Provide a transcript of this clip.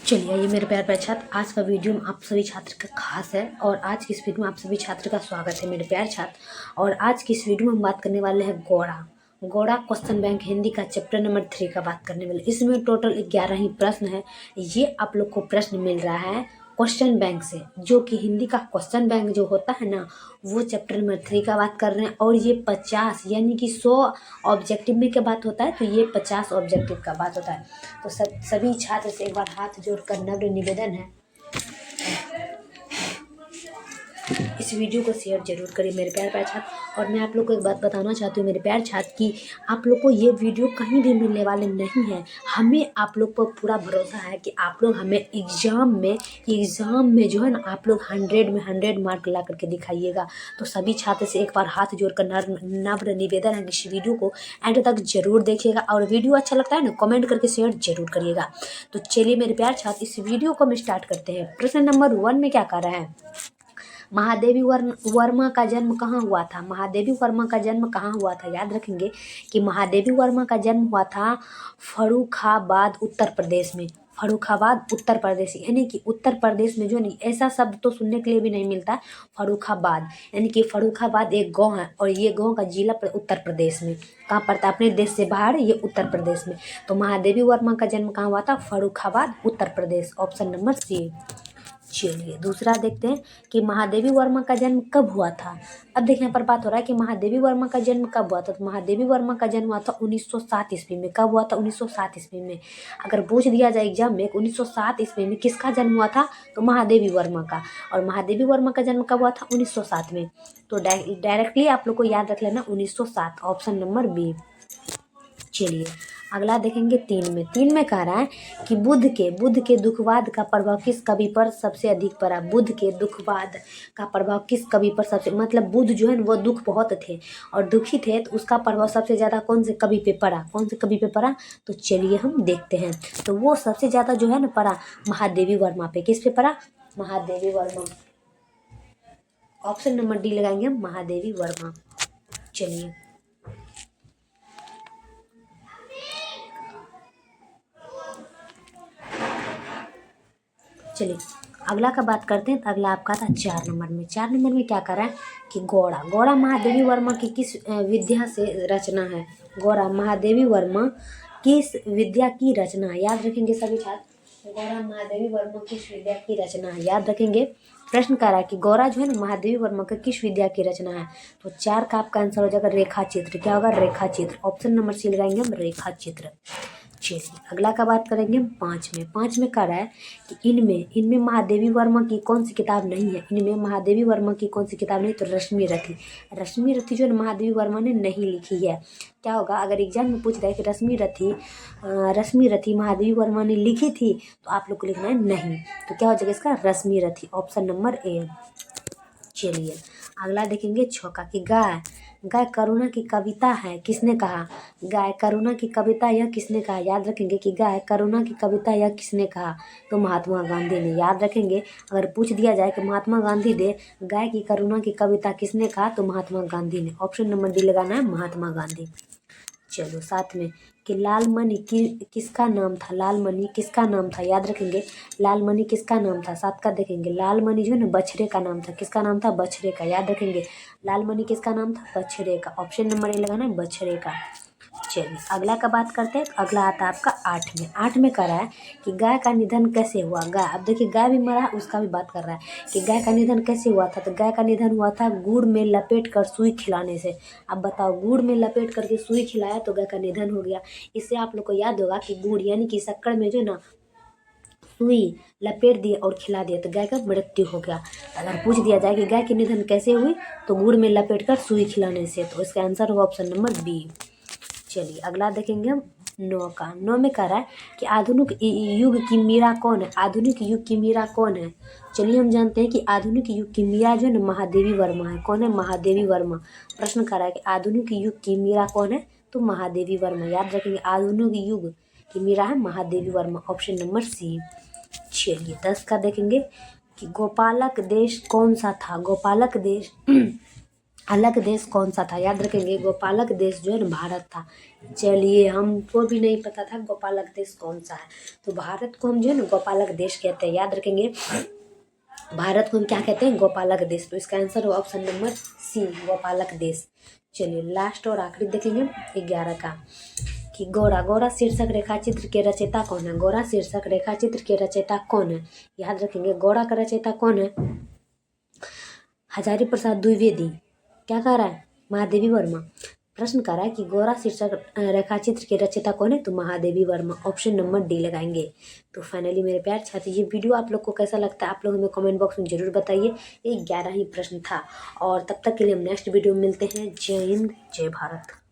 चलिए, ये मेरे प्यारे छात्र, आज का वीडियो में आप सभी छात्र का खास है और आज की इस वीडियो में आप सभी छात्र का स्वागत है मेरे प्यारे छात्र। और आज की इस वीडियो में हम बात करने वाले हैं गौड़ा क्वेश्चन बैंक हिंदी का चैप्टर नंबर 3 का बात करने वाले। इसमें टोटल 11 ही प्रश्न है। ये आप लोग को प्रश्न मिल रहा है क्वेश्चन बैंक से, जो कि हिंदी का क्वेश्चन बैंक जो होता है ना, वो चैप्टर नंबर 3 का बात कर रहे हैं। और ये 50 यानी कि 100 ऑब्जेक्टिव में क्या बात होता है, तो ये 50 ऑब्जेक्टिव का बात होता है। तो सभी छात्र से एक बार हाथ जोड़कर नम्र निवेदन है, इस वीडियो को शेयर जरूर करिए मेरे प्यारे छात्र। और मैं आप लोग को एक बात बताना चाहती हूँ मेरे प्यारे छात्र कि आप लोग को ये वीडियो कहीं भी मिलने वाले नहीं है। हमें आप लोग पर पूरा भरोसा है कि आप लोग हमें एग्ज़ाम में जो है ना, आप लोग 100 में 100 मार्क ला करके दिखाइएगा। तो सभी छात्र से एक बार हाथ जोड़कर नम्र निवेदन है कि इस वीडियो को एंड तक जरूर देखिएगा। और वीडियो अच्छा लगता है ना, कमेंट करके शेयर जरूर करिएगा। तो चलिए मेरे प्यारे छात्र, इस वीडियो को हम स्टार्ट करते हैं। प्रश्न नंबर 1 में क्या कर रहा है, महादेवी वर्मा का जन्म कहाँ हुआ था। महादेवी वर्मा का जन्म कहाँ हुआ था, याद रखेंगे कि महादेवी वर्मा का जन्म हुआ था फर्रुखाबाद उत्तर प्रदेश में। फर्रुखाबाद उत्तर प्रदेश, यानी कि उत्तर प्रदेश में जो नहीं, ऐसा शब्द तो सुनने के लिए भी नहीं मिलता। फर्रुखाबाद यानी कि फर्रुखाबाद एक गांव है और ये गांव का जिला उत्तर प्रदेश में कहाँ पड़ता है, अपने देश से बाहर, ये उत्तर प्रदेश में। तो महादेवी वर्मा का जन्म कहाँ हुआ था, Farrukhabad Uttar Pradesh, option number C. चलिए दूसरा देखते हैं कि महादेवी वर्मा का जन्म कब हुआ था। अब देखने यहाँ पर बात हो रहा है कि महादेवी वर्मा का जन्म कब हुआ था। तो महादेवी वर्मा का जन्म हुआ था 1907 ईस्वी में। कब हुआ था, 1907 ईस्वी में। अगर पूछ दिया जाए एग्जाम में 1907 ईस्वी में किसका जन्म हुआ था, तो महादेवी वर्मा का। और महादेवी वर्मा का जन्म कब हुआ था, 1907 में। तो डायरेक्टली आप लोग को याद रख लेना 1907, ऑप्शन नंबर बी। चलिए अगला देखेंगे 3 में कह रहा है कि बुद्ध के दुखवाद का प्रभाव किस कवि पर सबसे अधिक पड़ा। बुद्ध के दुखवाद का प्रभाव किस कवि पर सबसे, मतलब बुद्ध जो है वो दुख बहुत थे और दुखी थे, तो उसका प्रभाव सबसे ज़्यादा कौन से कवि पे पड़ा, कौन से कवि पे पड़ा। तो चलिए हम देखते हैं। तो वो सबसे ज़्यादा जो है ना पड़ा महादेवी वर्मा पे। किस पे पड़ा, Mahadevi Verma. Option number D लगाएंगे हम, महादेवी वर्मा। चलिए अगला का बात करते हैं। तो अगला आपका था 4 नंबर में। 4 नंबर में क्या कर रहा है कि गौड़ा महादेवी वर्मा की किस विद्या से रचना है। गौड़ा महादेवी वर्मा किस विद्या की रचना है, याद रखेंगे सभी छात्र। गौड़ा महादेवी वर्मा किस विद्या की रचना है, याद रखेंगे। प्रश्न कर रहा है कि गौड़ा जो है ना महादेवी वर्मा का किस विद्या की रचना है। तो 4 का आपका आंसर हो जाएगा रेखा चित्र। क्या होगा, रेखा चित्र। ऑप्शन नंबर सी लगाएंगे हम, रेखा चित्र। चलिए अगला का बात करेंगे हम 5 में कह रहा है कि इनमें महादेवी वर्मा की कौन सी किताब नहीं है। इनमें महादेवी वर्मा की कौन सी किताब नहीं, तो रश्मि रथी जो है महादेवी वर्मा ने नहीं लिखी है। क्या होगा, अगर एग्जाम में पूछ रहा है कि रश्मि रथी महादेवी वर्मा ने लिखी थी, तो आप लोग को लिखना है नहीं। तो क्या हो जाएगा इसका, रश्मि रथी, ऑप्शन नंबर ए। चलिए अगला देखेंगे 6 का कि गाय करुणा की कविता है, किसने कहा। गाय करुणा की कविता यह किसने कहा, याद रखेंगे कि गाय करुणा की कविता यह किसने कहा, तो महात्मा गांधी ने। याद रखेंगे, अगर पूछ दिया जाए कि महात्मा गांधी ने गाय की करुणा की कविता किसने कहा, तो महात्मा गांधी ने। ऑप्शन नंबर डी लगाना है, महात्मा गांधी। चलो 7 में कि लालमणि किसका नाम था। लालमणि किसका नाम था, याद रखेंगे। लालमणि किसका नाम था, 7 का देखेंगे। लालमणि जो है ना बछड़े का नाम था। किसका नाम था, बछड़े का, याद रखेंगे। लालमणि किसका नाम था, बछड़े का। ऑप्शन नंबर ए लगाना है, बछड़े का। चलिए अगला का बात करते हैं। तो अगला आता है आपका 8 में कर रहा है कि गाय का निधन कैसे हुआ। गाय, अब देखिए गाय भी मरा, उसका भी बात कर रहा है कि गाय का निधन कैसे हुआ था। तो गाय का निधन हुआ था गुड़ में लपेट कर सुई खिलाने से। अब बताओ, गुड़ में लपेट करके सुई खिलाया तो गाय का निधन हो गया। इससे आप लोग को याद होगा कि गुड़ यानी कि शक्कर में जो ना सुई लपेट दिए और खिला दिया तो गाय का मृत्यु हो गया। अगर पूछ दिया जाए कि गाय की निधन कैसे हुई, तो गुड़ में लपेट कर सुई खिलाने से। तो इसका आंसर होगा ऑप्शन नंबर बी। चलिए अगला देखेंगे हम 9 में कह रहा है कि आधुनिक युग की मीरा कौन है। आधुनिक युग की मीरा कौन है। चलिए हम जानते हैं कि आधुनिक युग की मीरा जो है ना महादेवी वर्मा है। कौन है, महादेवी वर्मा। प्रश्न कर रहा है कि आधुनिक युग की मीरा कौन है, तो महादेवी वर्मा। याद रखेंगे, आधुनिक युग की मीरा है Mahadevi Verma, option number C. चलिए 10 का देखेंगे कि गोपालक देश कौन सा था। गोपालक देश अलग देश कौन सा था? याद रखेंगे गोपालक देश जो है ना भारत था। चलिए, हमको भी नहीं पता था गोपालक देश कौन सा है, तो भारत को हम जो है ना गोपालक देश कहते हैं। याद रखेंगे भारत को हम क्या कहते हैं? गोपालक देश। तो इसका आंसर हो ऑप्शन नंबर सी, गोपालक देश। चलिए लास्ट और आखिरी देखेंगे 11 का, कि गोरा गोरा शीर्षक रेखा चित्र के रचयिता कौन है? गोरा शीर्षक रेखा चित्र के रचयिता कौन है? याद रखेंगे गोरा का रचयिता कौन है? हजारी प्रसाद द्विवेदी। क्या कह रहा है? महादेवी वर्मा। प्रश्न कर रहा है कि गोरा शीर्षक रेखा चित्र के रचयिता कौन है? तो Mahadevi Verma. Option number D लगाएंगे। तो फाइनली मेरे प्यार छात्र, ये वीडियो आप लोग को कैसा लगता है आप लोग हमें कमेंट बॉक्स में जरूर बताइए। ये 11 ही प्रश्न था, और तब तक के लिए हम नेक्स्ट वीडियो में मिलते हैं। जय हिंद, जय भारत।